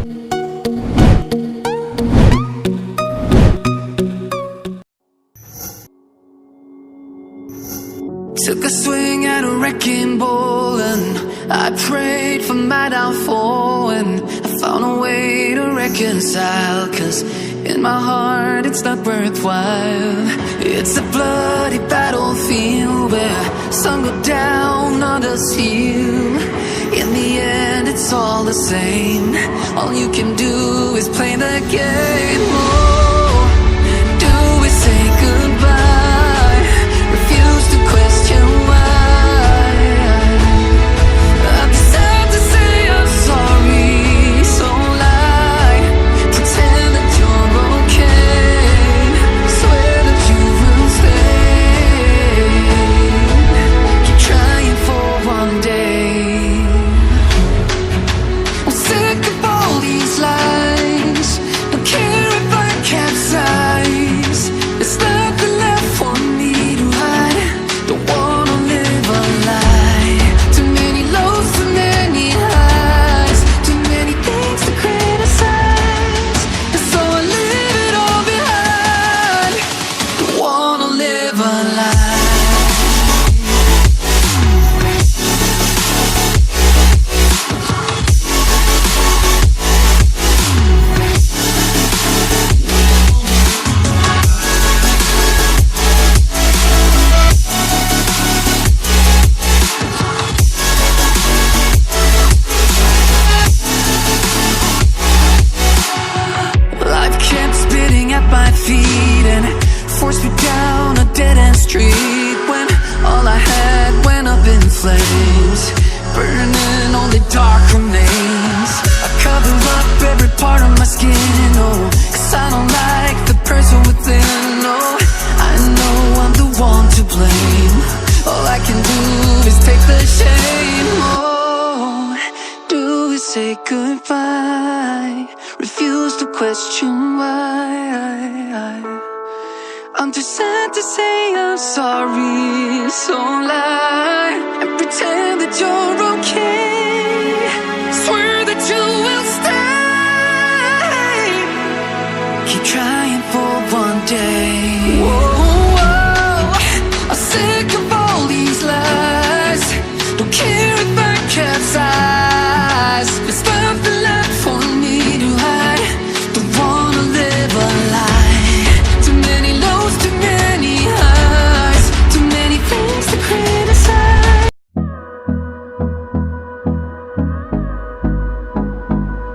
Took a swing at a wrecking ball and I prayed for my downfall, and I found a way to reconcile, 'cause in my heart it's not worthwhile. It's a bloody battlefield where some go down, others heal. In the end it's all the same. All you can do is play the game. Oh, do we say goodbye? Refuse to question why. I'm sad to say I'm sorry, so lie. Pretend that you're okay. Swear that you will stay. Keep trying for one day. I'm sick of all these lies. Don't care if I capsize. There's nothing left for me to hide. Don't wanna live a lie. Too many lows, too many highs. Too many things to criticize. And so I leave it all behind. Don't wanna live a lie. Life kept spitting at my feet and forced me down a dead-end street, when all I had went up in flames, burning only dark remains. I cover up every part of my skin, oh, 'cause I don't like the person within. Oh, I know I'm the one to blame. All I can do is take the shame. Oh, do we say goodbye? Refuse to question why. I'm too sad to say I'm sorry, so lie and pretend that you're okay.